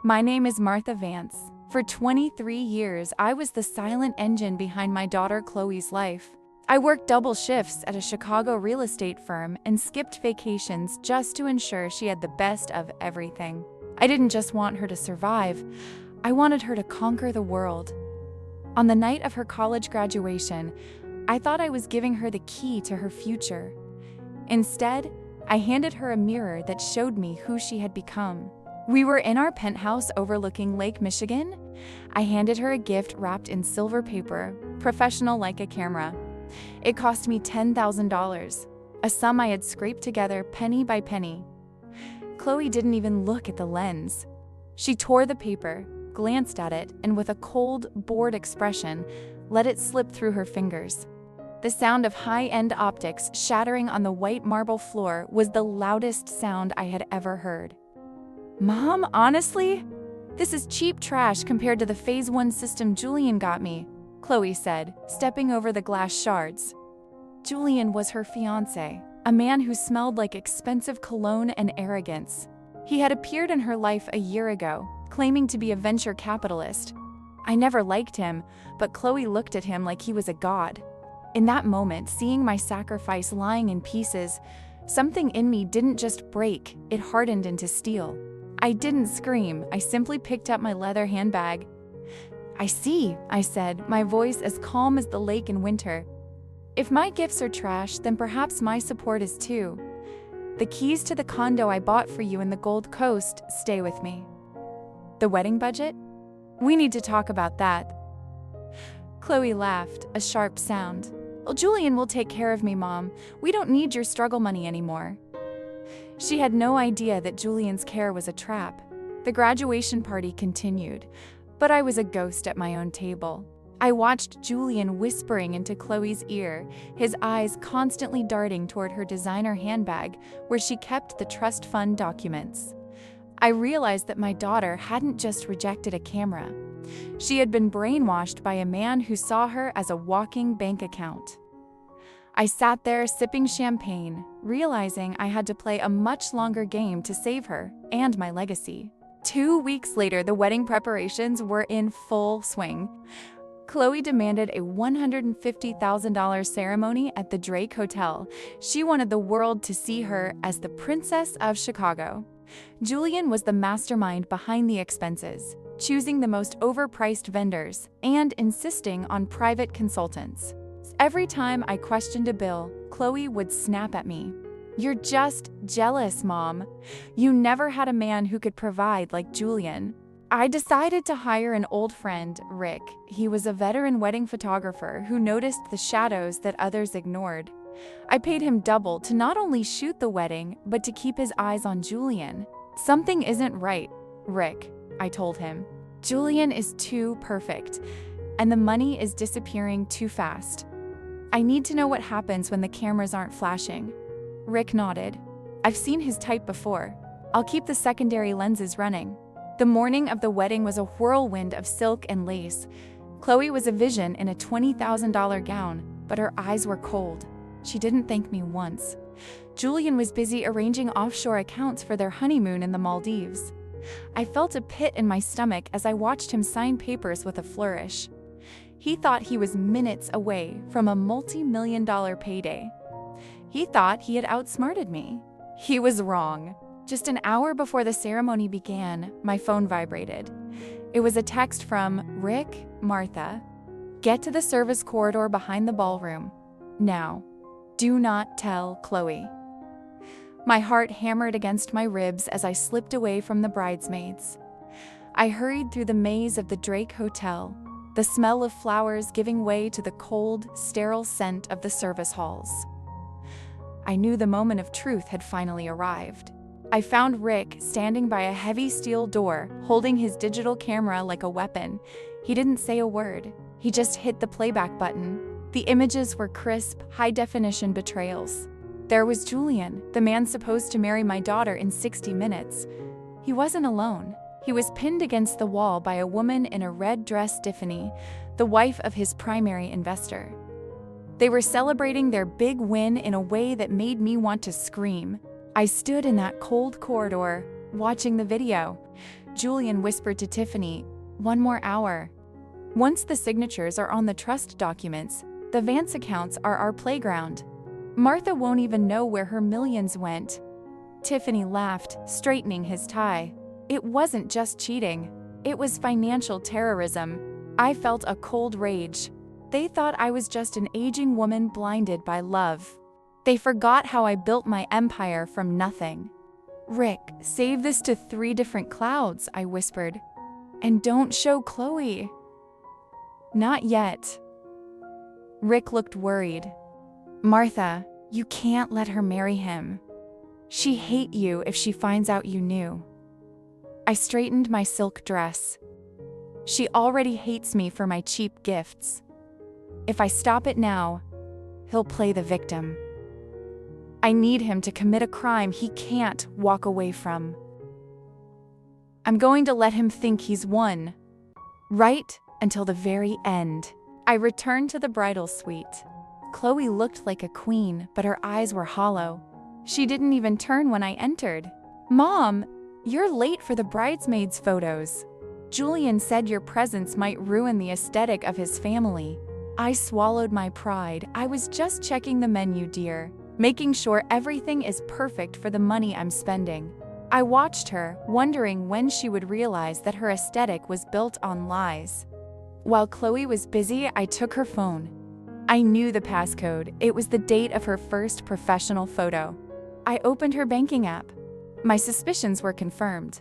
My name is Martha Vance. For 23 years, I was the silent engine behind my daughter Chloe's life. I worked double shifts at a Chicago real estate firm and skipped vacations just to ensure she had the best of everything. I didn't just want her to survive, I wanted her to conquer the world. On the night of her college graduation, I thought I was giving her the key to her future. Instead, I handed her a mirror that showed me who she had become. We were in our penthouse overlooking Lake Michigan. I handed her a gift wrapped in silver paper, professional like a camera. It cost me $10,000, a sum I had scraped together penny by penny. Chloe didn't even look at the lens. She tore the paper, glanced at it, and with a cold, bored expression, let it slip through her fingers. The sound of high-end optics shattering on the white marble floor was the loudest sound I had ever heard. "Mom, honestly? This is cheap trash compared to the Phase 1 system Julian got me," Chloe said, stepping over the glass shards. Julian was her fiancé, a man who smelled like expensive cologne and arrogance. He had appeared in her life a year ago, claiming to be a venture capitalist. I never liked him, but Chloe looked at him like he was a god. In that moment, seeing my sacrifice lying in pieces, something in me didn't just break, it hardened into steel. I didn't scream, I simply picked up my leather handbag. "I see," I said, my voice as calm as the lake in winter. "If my gifts are trash, then perhaps my support is too. The keys to the condo I bought for you in the Gold Coast stay with me." "The wedding budget? We need to talk about that." Chloe laughed, a sharp sound. "Well, Julian will take care of me, Mom. We don't need your struggle money anymore." She had no idea that Julian's care was a trap. The graduation party continued, but I was a ghost at my own table. I watched Julian whispering into Chloe's ear, his eyes constantly darting toward her designer handbag where she kept the trust fund documents. I realized that my daughter hadn't just rejected a camera. She had been brainwashed by a man who saw her as a walking bank account. I sat there sipping champagne, realizing I had to play a much longer game to save her and my legacy. 2 weeks later, the wedding preparations were in full swing. Chloe demanded a $150,000 ceremony at the Drake Hotel. She wanted the world to see her as the Princess of Chicago. Julian was the mastermind behind the expenses, choosing the most overpriced vendors and insisting on private consultants. Every time I questioned a bill, Chloe would snap at me. "You're just jealous, Mom. You never had a man who could provide like Julian." I decided to hire an old friend, Rick. He was a veteran wedding photographer who noticed the shadows that others ignored. I paid him double to not only shoot the wedding, but to keep his eyes on Julian. "Something isn't right, Rick," I told him. "Julian is too perfect, and the money is disappearing too fast. I need to know what happens when the cameras aren't flashing." Rick nodded. "I've seen his type before. I'll keep the secondary lenses running." The morning of the wedding was a whirlwind of silk and lace. Chloe was a vision in a $20,000 gown, but her eyes were cold. She didn't thank me once. Julian was busy arranging offshore accounts for their honeymoon in the Maldives. I felt a pit in my stomach as I watched him sign papers with a flourish. He thought he was minutes away from a multi-million-dollar payday. He thought he had outsmarted me. He was wrong. Just an hour before the ceremony began, my phone vibrated. It was a text from Rick, Martha. "Get to the service corridor behind the ballroom. Now. Do not tell Chloe." My heart hammered against my ribs as I slipped away from the bridesmaids. I hurried through the maze of the Drake Hotel, the smell of flowers giving way to the cold, sterile scent of the service halls. I knew the moment of truth had finally arrived. I found Rick standing by a heavy steel door, holding his digital camera like a weapon. He didn't say a word. He just hit the playback button. The images were crisp, high-definition betrayals. There was Julian, the man supposed to marry my daughter in 60 minutes. He wasn't alone. He was pinned against the wall by a woman in a red dress, Tiffany, the wife of his primary investor. They were celebrating their big win in a way that made me want to scream. I stood in that cold corridor, watching the video. Julian whispered to Tiffany, "One more hour." Once the signatures are on the trust documents, the Vance accounts are our playground. Martha won't even know where her millions went. Tiffany laughed, straightening his tie. It wasn't just cheating. It was financial terrorism. I felt a cold rage. They thought I was just an aging woman blinded by love. They forgot how I built my empire from nothing. "Rick, save this to 3 different clouds," I whispered. "And don't show Chloe." "Not yet." Rick looked worried. "Martha, you can't let her marry him. She'd hate you if she finds out you knew." I straightened my silk dress. "She already hates me for my cheap gifts. If I stop it now, he'll play the victim. I need him to commit a crime he can't walk away from. I'm going to let him think he's won, right until the very end." I returned to the bridal suite. Chloe looked like a queen, but her eyes were hollow. She didn't even turn when I entered. "Mom, you're late for the bridesmaids' photos. Julian said your presence might ruin the aesthetic of his family." I swallowed my pride. "I was just checking the menu, dear, making sure everything is perfect for the money I'm spending." I watched her, wondering when she would realize that her aesthetic was built on lies. While Chloe was busy, I took her phone. I knew the passcode. It was the date of her first professional photo. I opened her banking app. My suspicions were confirmed.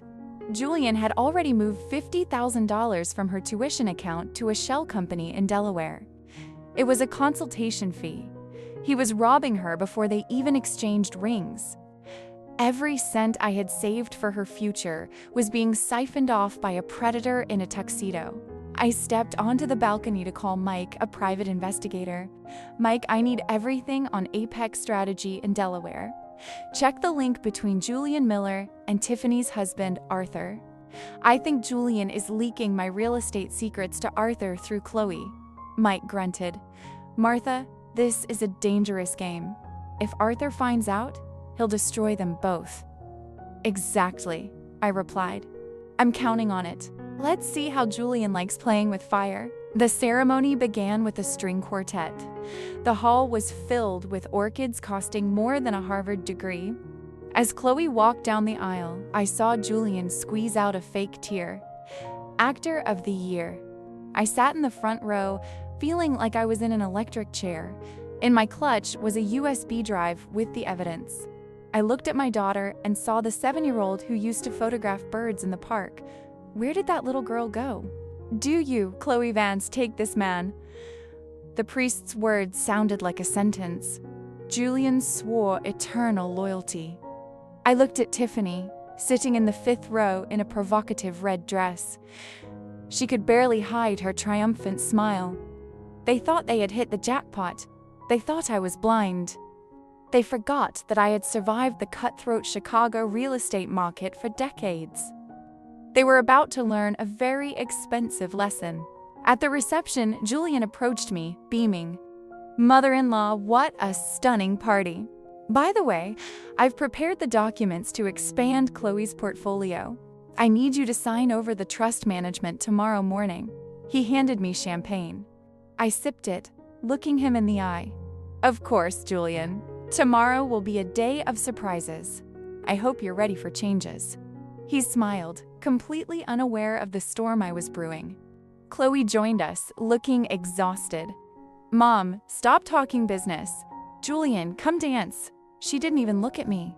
Julian had already moved $50,000 from her tuition account to a shell company in Delaware. It was a consultation fee. He was robbing her before they even exchanged rings. Every cent I had saved for her future was being siphoned off by a predator in a tuxedo. I stepped onto the balcony to call Mike, a private investigator. "Mike, I need everything on Apex Strategy in Delaware. Check the link between Julian Miller and Tiffany's husband, Arthur. I think Julian is leaking my real estate secrets to Arthur through Chloe." Mike grunted. "Martha, this is a dangerous game. If Arthur finds out, he'll destroy them both." "Exactly," I replied. "I'm counting on it. Let's see how Julian likes playing with fire." The ceremony began with a string quartet. The hall was filled with orchids costing more than a Harvard degree. As Chloe walked down the aisle, I saw Julian squeeze out a fake tear. Actor of the year. I sat in the front row, feeling like I was in an electric chair. In my clutch was a USB drive with the evidence. I looked at my daughter and saw the 7-year-old who used to photograph birds in the park. Where did that little girl go? "Do you, Chloe Vance, take this man?" The priest's words sounded like a sentence. Julian swore eternal loyalty. I looked at Tiffany, sitting in the 5th row in a provocative red dress. She could barely hide her triumphant smile. They thought they had hit the jackpot. They thought I was blind. They forgot that I had survived the cutthroat Chicago real estate market for decades. They were about to learn a very expensive lesson. At the reception, Julian approached me, beaming. "Mother-in-law, what a stunning party. By the way, I've prepared the documents to expand Chloe's portfolio. I need you to sign over the trust management tomorrow morning." He handed me champagne. I sipped it, looking him in the eye. "Of course, Julian. Tomorrow will be a day of surprises. I hope you're ready for changes." He smiled, completely unaware of the storm I was brewing. Chloe joined us, looking exhausted. "Mom, stop talking business. Julian, come dance." She didn't even look at me.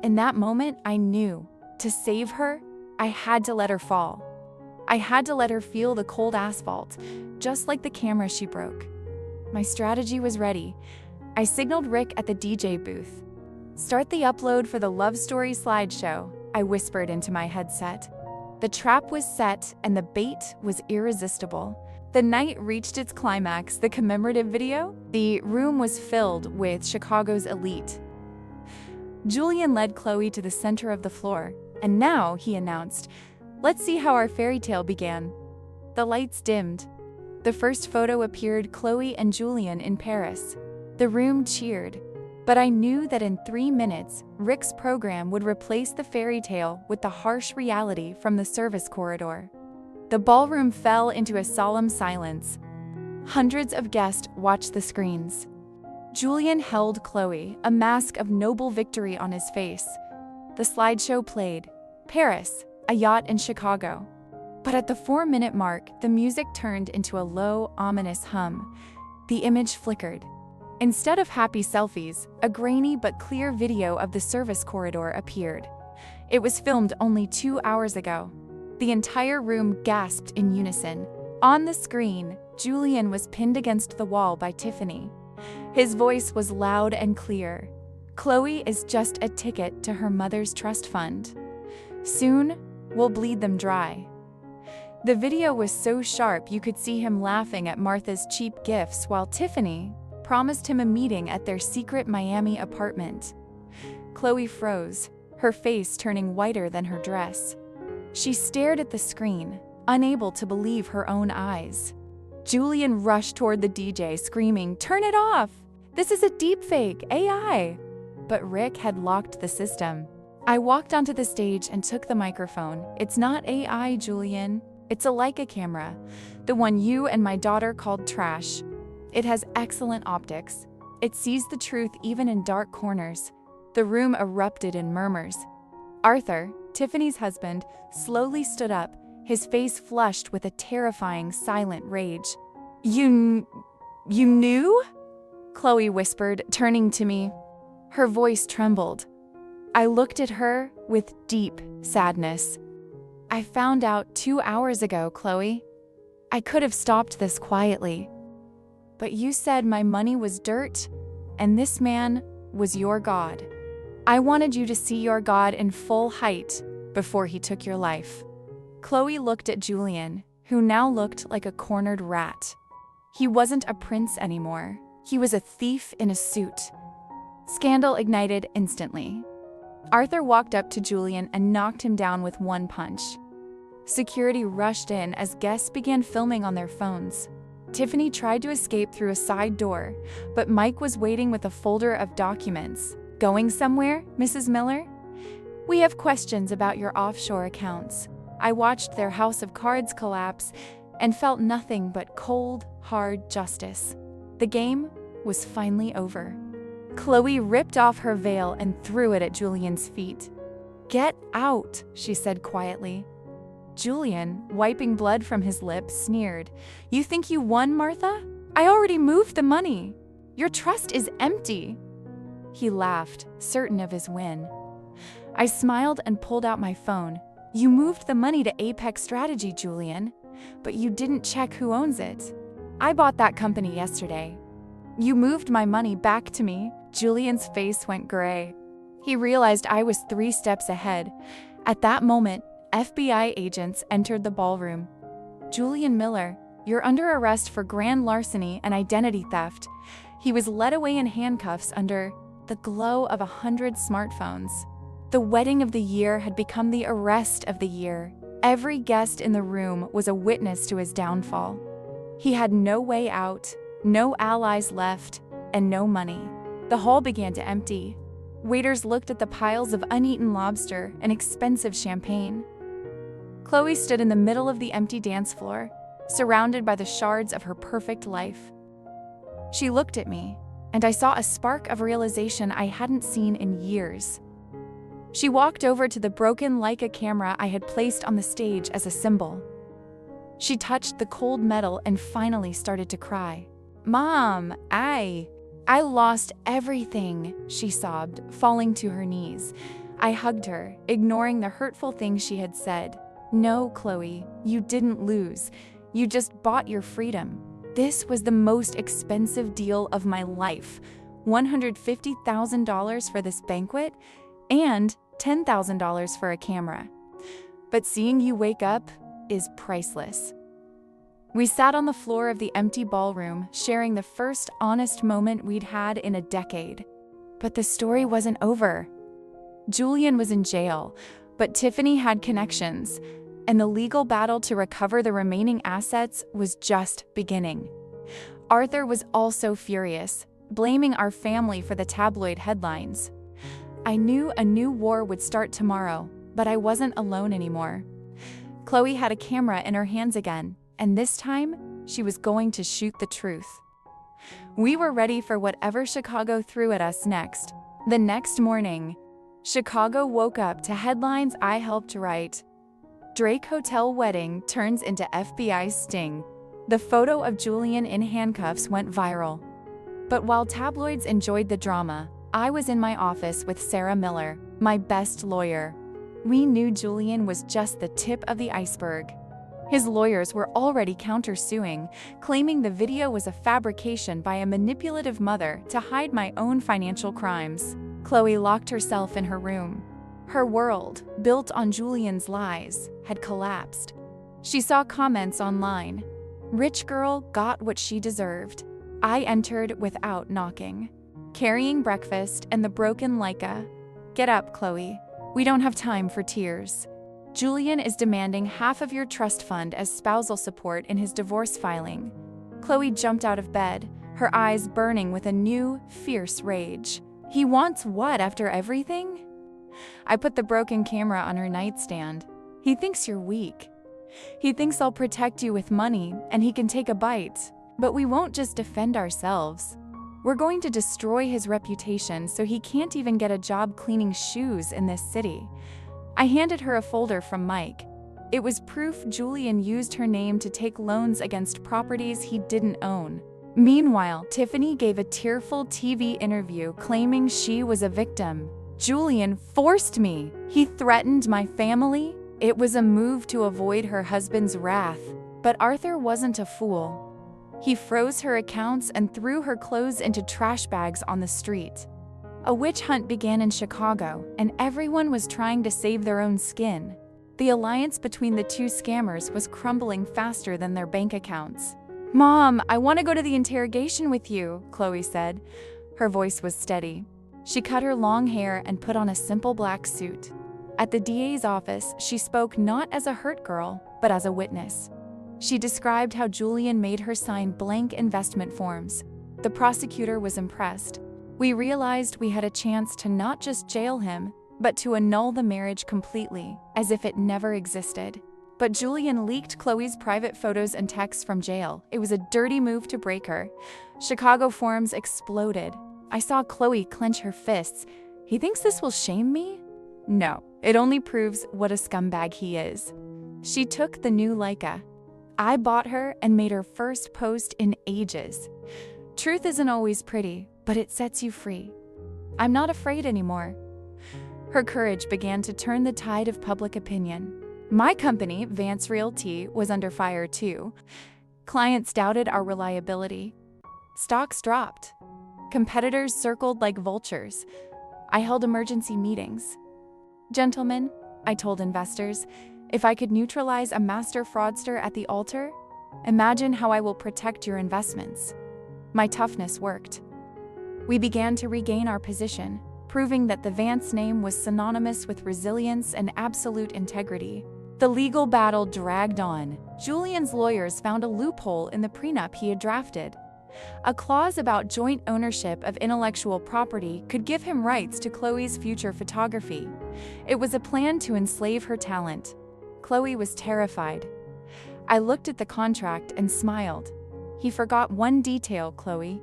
In that moment, I knew. To save her, I had to let her fall. I had to let her feel the cold asphalt, just like the camera she broke. My strategy was ready. I signaled Rick at the DJ booth. "Start the upload for the love story slideshow," I whispered into my headset. The trap was set and the bait was irresistible. The night reached its climax, the commemorative video. The room was filled with Chicago's elite. Julian led Chloe to the center of the floor, and now, he announced, "Let's see how our fairy tale began." The lights dimmed. The first photo appeared, Chloe and Julian in Paris. The room cheered. But I knew that in 3 minutes, Rick's program would replace the fairy tale with the harsh reality from the service corridor. The ballroom fell into a solemn silence. Hundreds of guests watched the screens. Julian held Chloe, a mask of noble victory on his face. The slideshow played. Paris, a yacht in Chicago. But at the 4-minute mark, the music turned into a low, ominous hum. The image flickered. Instead of happy selfies, a grainy but clear video of the service corridor appeared. It was filmed only 2 hours ago. The entire room gasped in unison. On the screen, Julian was pinned against the wall by Tiffany. His voice was loud and clear. Chloe is just a ticket to her mother's trust fund. Soon, we'll bleed them dry. The video was so sharp you could see him laughing at Martha's cheap gifts while Tiffany promised him a meeting at their secret Miami apartment. Chloe froze, her face turning whiter than her dress. She stared at the screen, unable to believe her own eyes. Julian rushed toward the DJ, screaming, "Turn it off! This is a deepfake, AI!" But Rick had locked the system. I walked onto the stage and took the microphone. "It's not AI, Julian. It's a Leica camera, the one you and my daughter called trash. It has excellent optics. It sees the truth even in dark corners." The room erupted in murmurs. Arthur, Tiffany's husband, slowly stood up, his face flushed with a terrifying, silent rage. You knew?" Chloe whispered, turning to me. Her voice trembled. I looked at her with deep sadness. "I found out 2 hours ago, Chloe. I could have stopped this quietly. But you said my money was dirt, and this man was your God. I wanted you to see your God in full height before he took your life." Chloe looked at Julian, who now looked like a cornered rat. He wasn't a prince anymore. He was a thief in a suit. Scandal ignited instantly. Arthur walked up to Julian and knocked him down with one punch. Security rushed in as guests began filming on their phones. Tiffany tried to escape through a side door, but Mike was waiting with a folder of documents. "Going somewhere, Mrs. Miller?" "We have questions about your offshore accounts." I watched their house of cards collapse and felt nothing but cold, hard justice. The game was finally over. Chloe ripped off her veil and threw it at Julian's feet. "Get out," she said quietly. Julian, wiping blood from his lips, sneered. "You think you won, Martha? I already moved the money. Your trust is empty." He laughed, certain of his win. I smiled and pulled out my phone. "You moved the money to Apex Strategy, Julian, but you didn't check who owns it. I bought that company yesterday." "You moved my money back to me." Julian's face went gray. He realized I was 3 steps ahead. At that moment, FBI agents entered the ballroom. "Julian Miller, you're under arrest for grand larceny and identity theft." He was led away in handcuffs under the glow of 100 smartphones. The wedding of the year had become the arrest of the year. Every guest in the room was a witness to his downfall. He had no way out, no allies left, and no money. The hall began to empty. Waiters looked at the piles of uneaten lobster and expensive champagne. Chloe stood in the middle of the empty dance floor, surrounded by the shards of her perfect life. She looked at me, and I saw a spark of realization I hadn't seen in years. She walked over to the broken Leica camera I had placed on the stage as a symbol. She touched the cold metal and finally started to cry. "Mom, I lost everything," she sobbed, falling to her knees. I hugged her, ignoring the hurtful things she had said. "No, Chloe, you didn't lose. You just bought your freedom. This was the most expensive deal of my life. $150,000 for this banquet and $10,000 for a camera. But seeing you wake up is priceless." We sat on the floor of the empty ballroom, sharing the first honest moment we'd had in a decade. But the story wasn't over. Julian was in jail, but Tiffany had connections, and the legal battle to recover the remaining assets was just beginning. Arthur was also furious. blaming our family for the tabloid headlines. I knew a new war would start tomorrow, but I wasn't alone anymore. Chloe had a camera in her hands again, and this time, she was going to shoot the truth. We were ready for whatever Chicago threw at us next. The next morning, Chicago woke up to headlines I helped write. Drake Hotel wedding turns into FBI sting. The photo of Julian in handcuffs went viral. But while tabloids enjoyed the drama, I was in my office with Sarah Miller, my best lawyer. We knew Julian was just the tip of the iceberg. His lawyers were already countersuing, claiming the video was a fabrication by a manipulative mother to hide my own financial crimes. Chloe locked herself in her room. Her world, built on Julian's lies, had collapsed. She saw comments online. Rich girl got what she deserved. I entered without knocking, carrying breakfast and the broken Leica. Get up, Chloe. We don't have time for tears. Julian is demanding half of your trust fund as spousal support in his divorce filing. Chloe jumped out of bed, her eyes burning with a new, fierce rage. He wants what after everything? I put the broken camera on her nightstand. He thinks you're weak. He thinks I'll protect you with money and he can take a bite. But we won't just defend ourselves. We're going to destroy his reputation so he can't even get a job cleaning shoes in this city. I handed her a folder from Mike. It was proof Julian used her name to take loans against properties he didn't own. Meanwhile, Tiffany gave a tearful TV interview claiming she was a victim. Julian forced me. He threatened my family. It was a move to avoid her husband's wrath. But Arthur wasn't a fool. He froze her accounts and threw her clothes into trash bags on the street. A witch hunt began in Chicago, and everyone was trying to save their own skin. The alliance between the two scammers was crumbling faster than their bank accounts. "Mom, I want to go to the interrogation with you," Chloe said. Her voice was steady. She cut her long hair and put on a simple black suit. At the DA's office, she spoke not as a hurt girl, but as a witness. She described how Julian made her sign blank investment forms. The prosecutor was impressed. We realized we had a chance to not just jail him, but to annul the marriage completely, as if it never existed. But Julian leaked Chloe's private photos and texts from jail. It was a dirty move to break her. Chicago forums exploded. I saw Chloe clench her fists. He thinks this will shame me? No, it only proves what a scumbag he is. She took the new Leica. I bought her and made her first post in ages. Truth isn't always pretty, but it sets you free. I'm not afraid anymore. Her courage began to turn the tide of public opinion. My company, Vance Realty, was under fire too. Clients doubted our reliability. Stocks dropped. Competitors circled like vultures. I held emergency meetings. Gentlemen, I told investors, if I could neutralize a master fraudster at the altar, imagine how I will protect your investments. My toughness worked. We began to regain our position, proving that the Vance name was synonymous with resilience and absolute integrity. The legal battle dragged on. Julian's lawyers found a loophole in the prenup he had drafted. A clause about joint ownership of intellectual property could give him rights to Chloe's future photography. It was a plan to enslave her talent. Chloe was terrified. I looked at the contract and smiled. He forgot one detail, Chloe.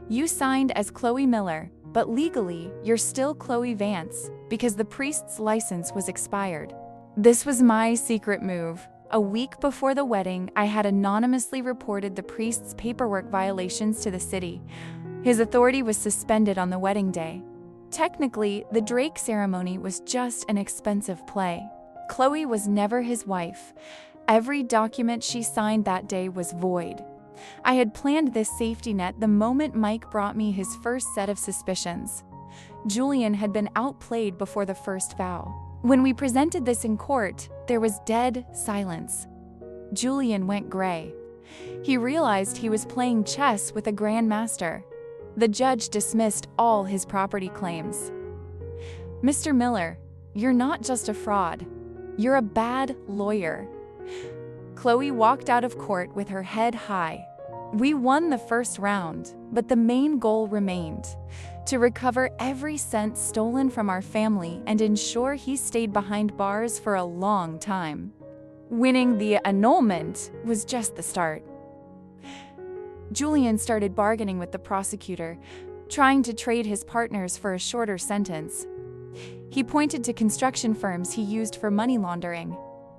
You signed as Chloe Miller, but legally, you're still Chloe Vance, because the priest's license was expired. This was my secret move. A week before the wedding, I had anonymously reported the priest's paperwork violations to the city. His authority was suspended on the wedding day. Technically, the Drake ceremony was just an expensive play. Chloe was never his wife. Every document she signed that day was void. I had planned this safety net the moment Mike brought me his first set of suspicions. Julian had been outplayed before the first vow. When we presented this in court, there was dead silence. Julian went gray. He realized he was playing chess with a grandmaster. The judge dismissed all his property claims. Mr. Miller, you're not just a fraud. You're a bad lawyer. Chloe walked out of court with her head high. We won the first round, but the main goal remained: to recover every cent stolen from our family and ensure he stayed behind bars for a long time. Winning the annulment was just the start. Julian started bargaining with the prosecutor, trying to trade his partners for a shorter sentence. He pointed to construction firms he used for money laundering.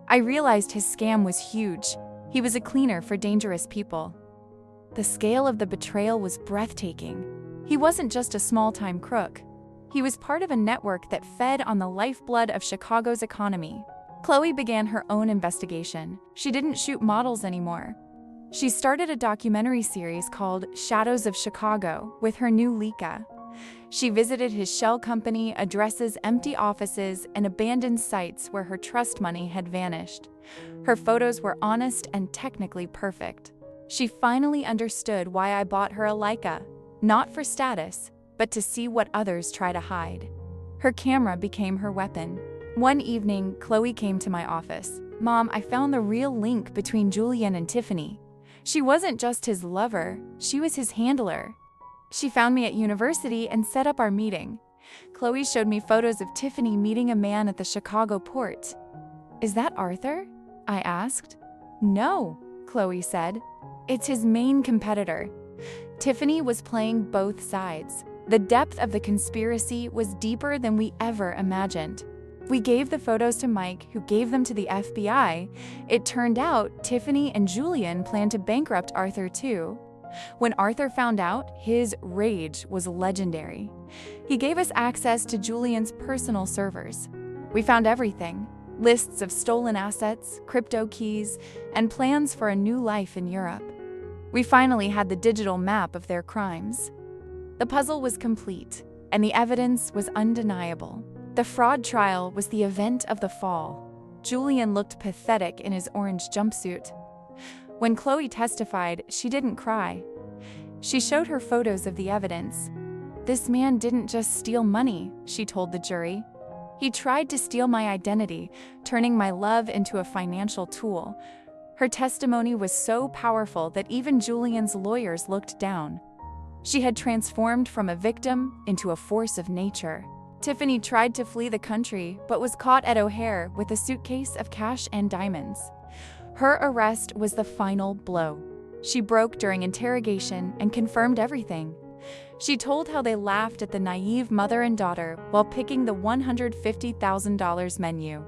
I realized his scam was huge. He was a cleaner for dangerous people. The scale of the betrayal was breathtaking. He wasn't just a small-time crook. He was part of a network that fed on the lifeblood of Chicago's economy. Chloe began her own investigation. She didn't shoot models anymore. She started a documentary series called Shadows of Chicago with her new Lika. She visited his shell company, addresses empty offices, and abandoned sites where her trust money had vanished. Her photos were honest and technically perfect. She finally understood why I bought her a Leica, not for status, but to see what others try to hide. Her camera became her weapon. One evening, Chloe came to my office. "Mom, I found the real link between Julian and Tiffany. She wasn't just his lover, she was his handler." She found me at university and set up our meeting. Chloe showed me photos of Tiffany meeting a man at the Chicago port. "Is that Arthur?" I asked. "No," Chloe said. "It's his main competitor." Tiffany was playing both sides. The depth of the conspiracy was deeper than we ever imagined. We gave the photos to Mike, who gave them to the FBI. It turned out Tiffany and Julian planned to bankrupt Arthur too. When Arthur found out, his rage was legendary. He gave us access to Julian's personal servers. We found everything: lists of stolen assets, crypto keys, and plans for a new life in Europe. We finally had the digital map of their crimes. The puzzle was complete, and the evidence was undeniable. The fraud trial was the event of the fall. Julian looked pathetic in his orange jumpsuit. When Chloe testified, she didn't cry. She showed her photos of the evidence. "This man didn't just steal money," she told the jury. "He tried to steal my identity, turning my love into a financial tool." Her testimony was so powerful that even Julian's lawyers looked down. She had transformed from a victim into a force of nature. Tiffany tried to flee the country, but was caught at O'Hare with a suitcase of cash and diamonds. Her arrest was the final blow. She broke during interrogation and confirmed everything. She told how they laughed at the naive mother and daughter while picking the $150,000 menu.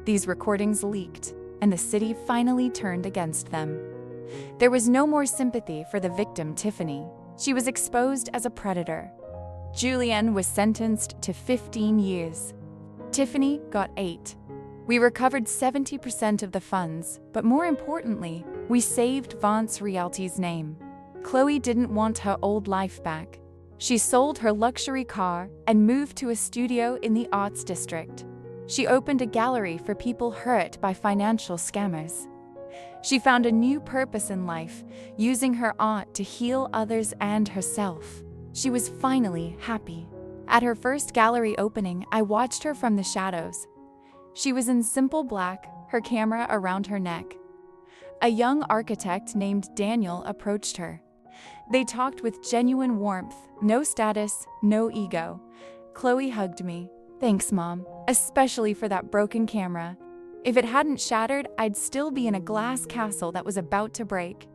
These recordings leaked, and the city finally turned against them. There was no more sympathy for the victim, Tiffany. She was exposed as a predator. Julian was sentenced to 15 years. Tiffany got 8. We recovered 70% of the funds, but more importantly, we saved Vance Realty's name. Chloe didn't want her old life back. She sold her luxury car and moved to a studio in the Arts District. She opened a gallery for people hurt by financial scammers. She found a new purpose in life, using her art to heal others and herself. She was finally happy. At her first gallery opening, I watched her from the shadows. She was in simple black, her camera around her neck. A young architect named Daniel approached her. They talked with genuine warmth, no status, no ego. Chloe hugged me. "Thanks, Mom, especially for that broken camera. If it hadn't shattered, I'd still be in a glass castle that was about to break."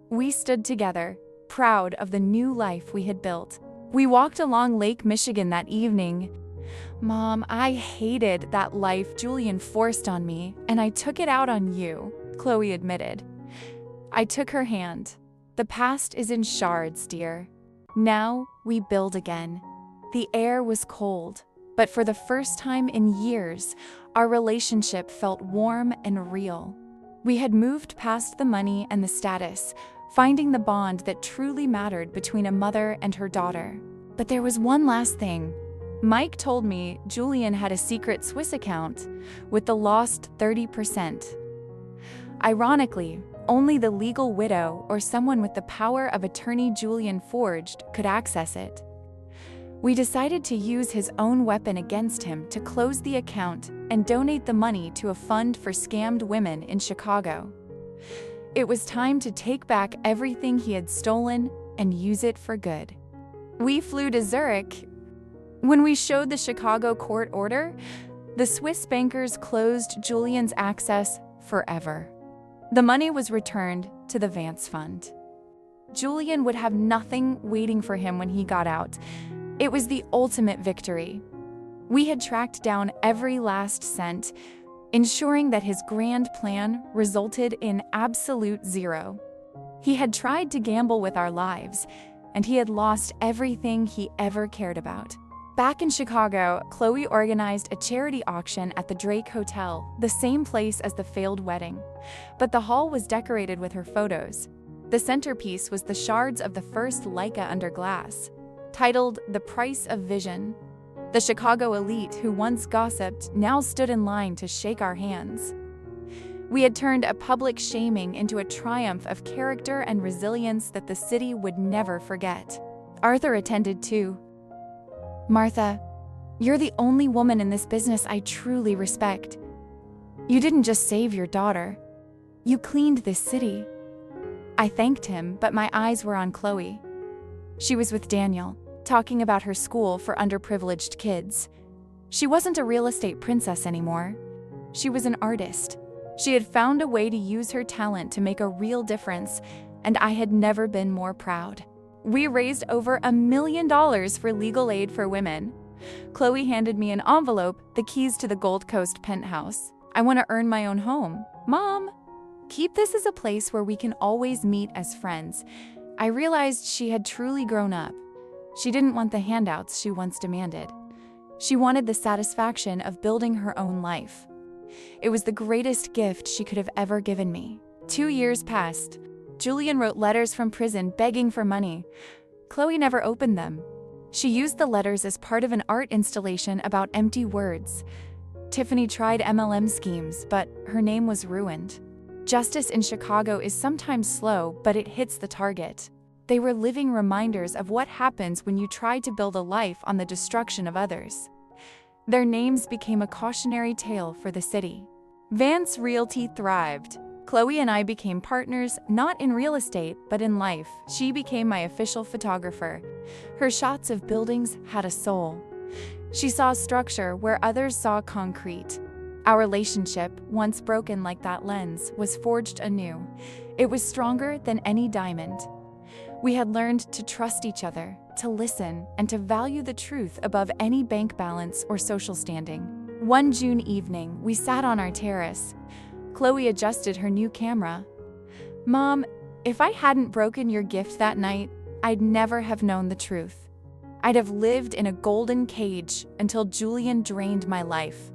We stood together, proud of the new life we had built. We walked along Lake Michigan that evening. "Mom, I hated that life Julian forced on me, and I took it out on you," Chloe admitted. I took her hand. "The past is in shards, dear. Now we build again." The air was cold, but for the first time in years, our relationship felt warm and real. We had moved past the money and the status, finding the bond that truly mattered between a mother and her daughter. But there was one last thing. Mike told me Julian had a secret Swiss account with the lost 30%. Ironically, only the legal widow or someone with the power of attorney Julian forged could access it. We decided to use his own weapon against him to close the account and donate the money to a fund for scammed women in Chicago. It was time to take back everything he had stolen and use it for good. We flew to Zurich. When we showed the Chicago court order, the Swiss bankers closed Julian's access forever. The money was returned to the Vance Fund. Julian would have nothing waiting for him when he got out. It was the ultimate victory. We had tracked down every last cent, ensuring that his grand plan resulted in absolute zero. He had tried to gamble with our lives, and he had lost everything he ever cared about. Back in Chicago, Chloe organized a charity auction at the Drake Hotel, the same place as the failed wedding. But the hall was decorated with her photos. The centerpiece was the shards of the first Leica under glass, titled The Price of Vision. The Chicago elite who once gossiped now stood in line to shake our hands. We had turned a public shaming into a triumph of character and resilience that the city would never forget. Arthur attended too. "Martha, you're the only woman in this business I truly respect. You didn't just save your daughter. You cleaned this city." I thanked him, but my eyes were on Chloe. She was with Daniel, talking about her school for underprivileged kids. She wasn't a real estate princess anymore. She was an artist. She had found a way to use her talent to make a real difference, and I had never been more proud. We raised over $1 million for legal aid for women. Chloe handed me an envelope, the keys to the Gold Coast penthouse. "I want to earn my own home. Mom, keep this as a place where we can always meet as friends." I realized she had truly grown up. She didn't want the handouts she once demanded. She wanted the satisfaction of building her own life. It was the greatest gift she could have ever given me. 2 years passed. Julian wrote letters from prison begging for money. Chloe never opened them. She used the letters as part of an art installation about empty words. Tiffany tried MLM schemes, but her name was ruined. Justice in Chicago is sometimes slow, but it hits the target. They were living reminders of what happens when you try to build a life on the destruction of others. Their names became a cautionary tale for the city. Vance Realty thrived. Chloe and I became partners, not in real estate, but in life. She became my official photographer. Her shots of buildings had a soul. She saw structure where others saw concrete. Our relationship, once broken like that lens, was forged anew. It was stronger than any diamond. We had learned to trust each other, to listen, and to value the truth above any bank balance or social standing. One June evening, we sat on our terrace. Chloe adjusted her new camera. "Mom, if I hadn't broken your gift that night, I'd never have known the truth. I'd have lived in a golden cage until Julian drained my life."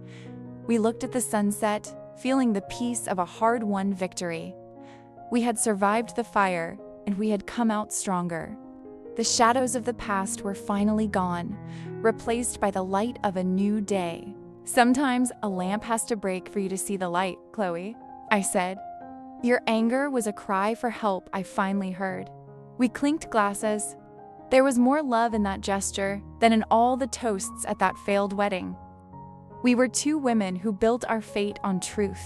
We looked at the sunset, feeling the peace of a hard-won victory. We had survived the fire, and we had come out stronger. The shadows of the past were finally gone, replaced by the light of a new day. "Sometimes a lamp has to break for you to see the light, Chloe," I said. Your anger was a cry for help I finally heard. We clinked glasses. There was more love in that gesture than in all the toasts at that failed wedding. We were two women who built our fate on truth.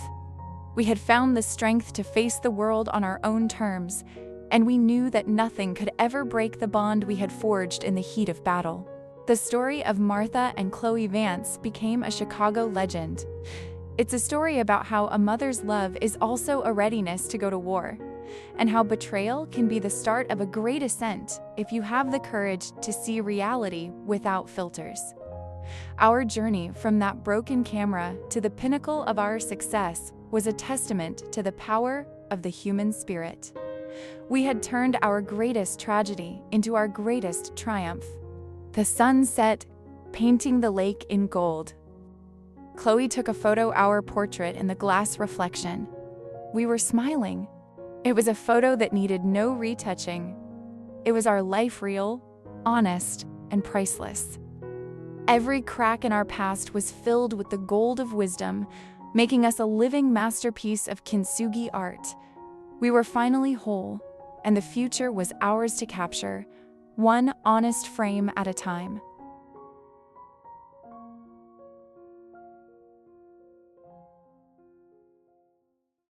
We had found the strength to face the world on our own terms, and we knew that nothing could ever break the bond we had forged in the heat of battle. The story of Martha and Chloe Vance became a Chicago legend. It's a story about how a mother's love is also a readiness to go to war, and how betrayal can be the start of a great ascent if you have the courage to see reality without filters. Our journey from that broken camera to the pinnacle of our success was a testament to the power of the human spirit. We had turned our greatest tragedy into our greatest triumph. The sun set, painting the lake in gold. Chloe took a photo our portrait in the glass reflection. We were smiling. It was a photo that needed no retouching. It was our life reel, honest, and priceless. Every crack in our past was filled with the gold of wisdom, making us a living masterpiece of kintsugi art. We were finally whole, and the future was ours to capture, one honest frame at a time.